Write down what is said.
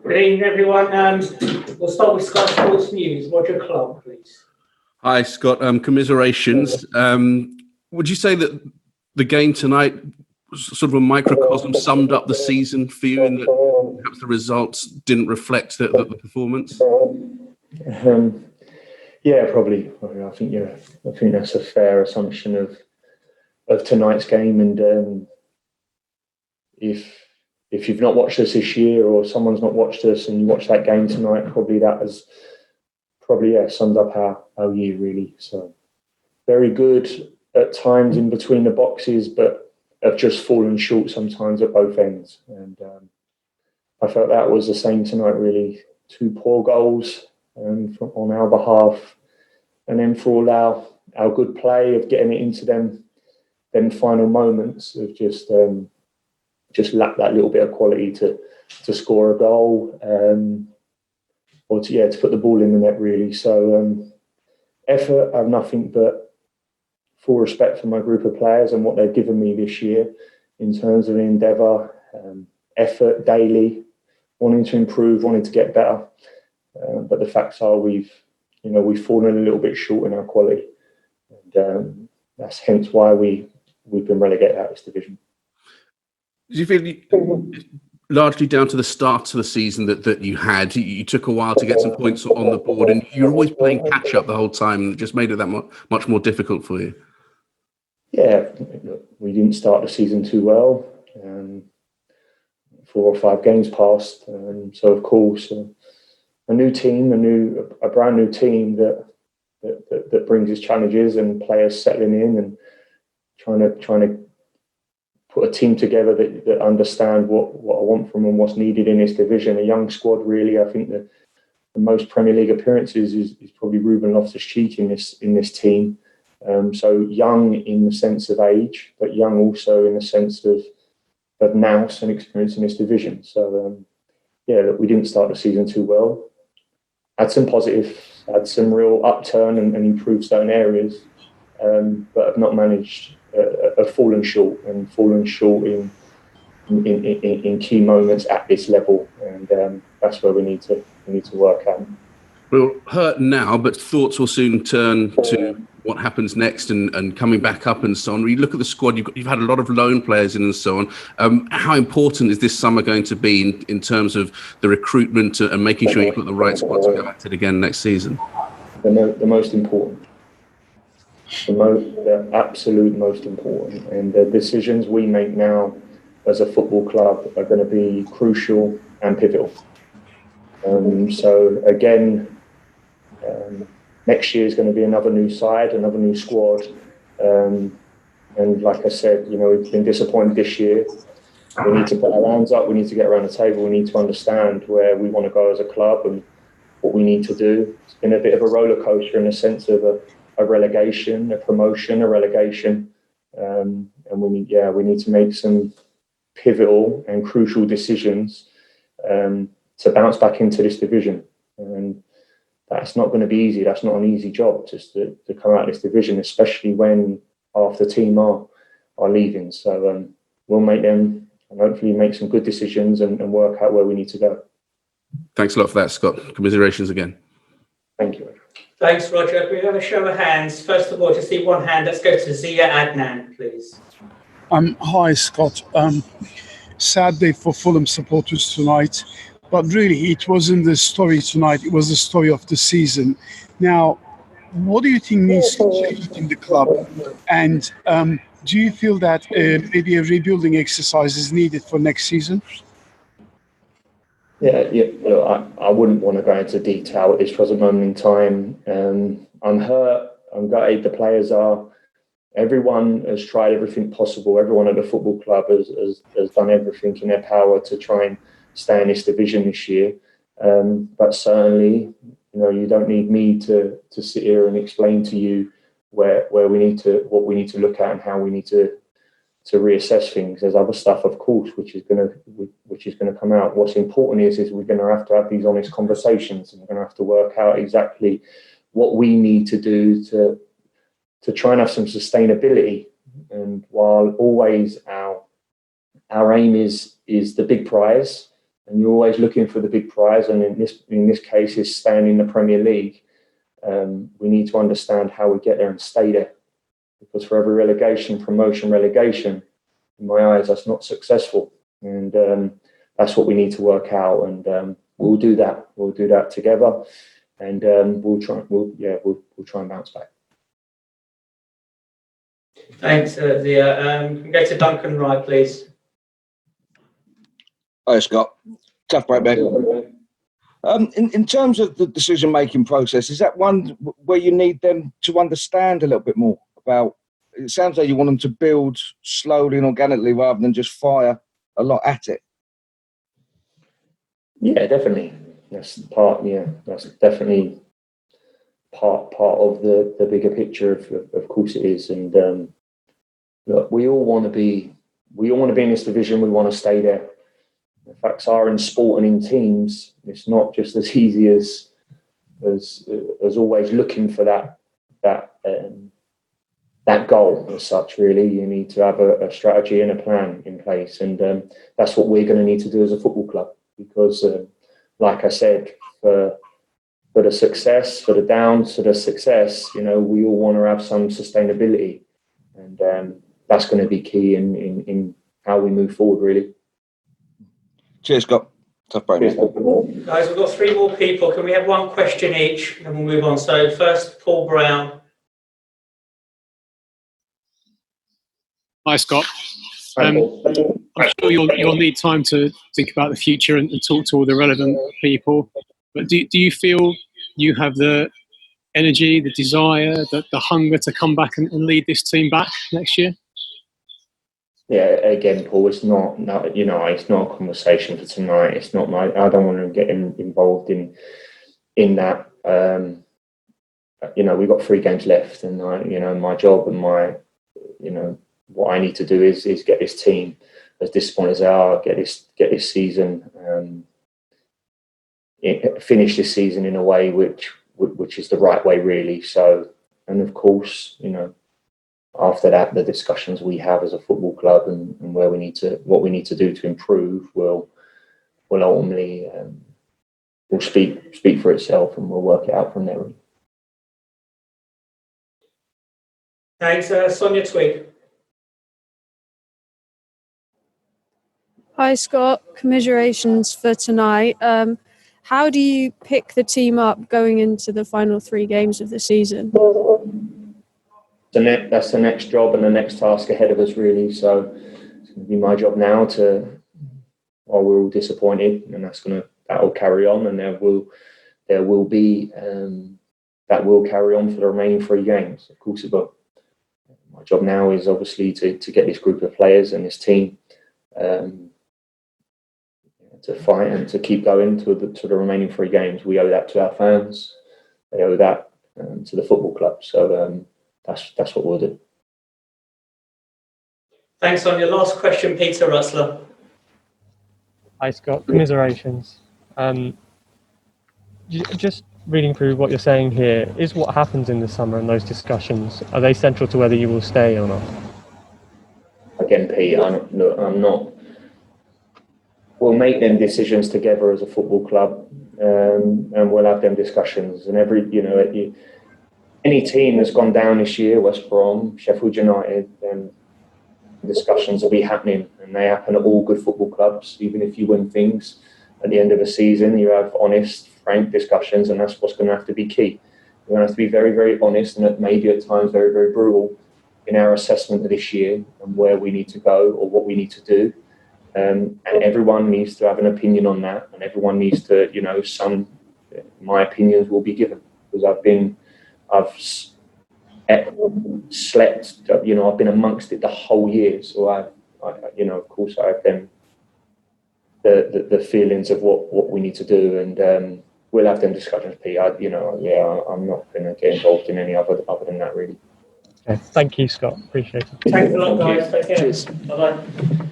Good evening, everyone. We'll start with Sky Sports News. Roger Clark, please. Hi, Scott. Commiserations. Would you say that the game tonight, sort of a microcosm, summed up the season for you, in that perhaps the results didn't reflect the performance? Yeah, probably. I think that's a fair assumption of tonight's game. And if you've not watched us this year, or someone's not watched us and you watch that game tonight, probably that has summed up our year really. So very good at times in between the boxes, but have just fallen short sometimes at both ends. And I felt that was the same tonight really. 2 poor goals on our behalf, and then for all our good play of getting it into them final moments of just lacked that little bit of quality to score a goal, or to put the ball in the net really. So effort, I have nothing but full respect for my group of players and what they've given me this year in terms of endeavour, effort daily, wanting to improve, wanting to get better. But the facts are we've fallen a little bit short in our quality, and that's hence why we've been relegated out of this division. Do you feel largely down to the start of the season that you had? You took a while to get some points on the board, and you're always playing catch up the whole time, and it just made it that much more difficult for you. Yeah, we didn't start the season too well. 4 or 5 games passed, so of course a new team, a brand new team that brings its challenges and players settling in and trying to put a team together that understand what I want from them, what's needed in this division. A young squad, really. I think that the most Premier League appearances is probably Ruben Loftus-Cheek in this team. So young in the sense of age, but young also in the sense of nous and experience in this division. So we didn't start the season too well. Had some positives, had some real upturn and improved certain areas, but have not managed. Have fallen short in key moments at this level, and that's where we need to work out. We're hurt now, but thoughts will soon turn to what happens next and coming back up and so on. When you look at the squad, you've had a lot of loan players in and so on. How important is this summer going to be in terms of the recruitment and making sure you've got the right squad to go at it again next season? The most important. The absolute most important, and the decisions we make now as a football club are going to be crucial and pivotal. So again, next year is going to be another new side, another new squad, and like I said, we've been disappointed this year. We need to put our hands up. We need to get around the table. We need to understand where we want to go as a club and what we need to do. It's been a bit of a roller coaster in the sense of a relegation, a promotion, a relegation, and we need to make some pivotal and crucial decisions to bounce back into this division. And that's not going to be easy. That's not an easy job just to come out of this division, especially when half the team are leaving. So we'll make them and hopefully make some good decisions and work out where we need to go. Thanks a lot for that, Scott. Commiserations again. Thank you. Thanks, Roger. We have a show of hands. First of all, to see one hand, let's go to Zia Adnan, please. Hi, Scott. Sad day for Fulham supporters tonight, but really it wasn't the story tonight, it was the story of the season. Now, what do you think needs to change in the club? And do you feel that maybe a rebuilding exercise is needed for next season? Yeah. Look, I wouldn't want to go into detail at this present moment in time. I'm hurt. I'm gutted. The players are. Everyone has tried everything possible. Everyone at the football club has done everything in their power to try and stay in this division this year. But certainly, you don't need me to sit here and explain to you what we need to look at and how we need to reassess things. There's other stuff, of course, which is going to come out. What's important is we're going to have these honest conversations, and we're going to have to work out exactly what we need to do to try and have some sustainability. And while always our aim is the big prize, and you're always looking for the big prize. And in this case, is staying in the Premier League. We need to understand how we get there and stay there, because for every relegation, promotion, relegation, in my eyes, that's not successful. And that's what we need to work out. And we'll do that. We'll do that together, and we'll try and bounce back. Thanks, Zia. Can we go to Duncan Wright, please? Hi, Scott. Tough break, mate. In terms of the decision-making process, is that one where you need them to understand a little bit more about? It sounds like you want them to build slowly and organically rather than just fire a lot at it. Yeah, definitely. That's part. Yeah, that's definitely part of the bigger picture. Of course, it is. And look, we all want to be in this division. We want to stay there. The facts are, in sport and in teams, it's not just as easy as always looking for that goal as such. Really, you need to have a strategy and a plan in place, and that's what we're going to need to do as a football club. Because, like I said, for the success, for the downs, for the success, we all want to have some sustainability, and that's going to be key in how we move forward. Really. Cheers, Scott. Tough break. Guys, we've got 3 more people. Can we have one question each, and we'll move on? So first, Paul Brown. Hi, Scott. I'm sure you'll need time to think about the future and talk to all the relevant people. But do you feel you have the energy, the desire, the hunger to come back and lead this team back next year? Yeah, again, Paul, it's not it's not a conversation for tonight. It's not I don't want to get involved in that. We've got 3 games left, and my job and my what I need to do is get this team, as disappointed as they are, get this season, finish this season in a way which is the right way, really. So, and of course, after that, the discussions we have as a football club and what we need to do to improve will ultimately will speak for itself, and we'll work it out from there. Thanks, Sonia Twig. Hi, Scott. Commiserations for tonight. How do you pick the team up going into the final 3 games of the season? That's the next job and the next task ahead of us, really. So it's going to be my job now while we're all disappointed, and that will carry on, and that will carry on for the remaining 3 games. Of course it will. My job now is obviously to get this group of players and this team to fight and to keep going to the remaining 3 games. We owe that to our fans. They owe that to the football club. So that's what we'll do. Thanks, on your last question, Peter Russler. Hi, Scott. Commiserations. Just reading through what you're saying here, is what happens in the summer and those discussions, are they central to whether you will stay or not? Again, Pete, I'm not. We'll make them decisions together as a football club, and we'll have them discussions. And any team that's gone down this year, West Brom, Sheffield United, then discussions will be happening, and they happen at all good football clubs. Even if you win things at the end of the season, you have honest, frank discussions, and that's what's going to have to be key. We're going to have to be very, very honest, and maybe at times very, very brutal in our assessment of this year and where we need to go or what we need to do. And everyone needs to have an opinion on that, and everyone needs to, my opinions will be given, because I've slept, I've been amongst it the whole year. So of course I have them, the feelings of what we need to do, and we'll have them discussions, Pete. I'm not going to get involved in any other than that, really. Okay. Thank you, Scott. Appreciate it. Thanks a lot, guys. Take care. Cheers. Bye-bye.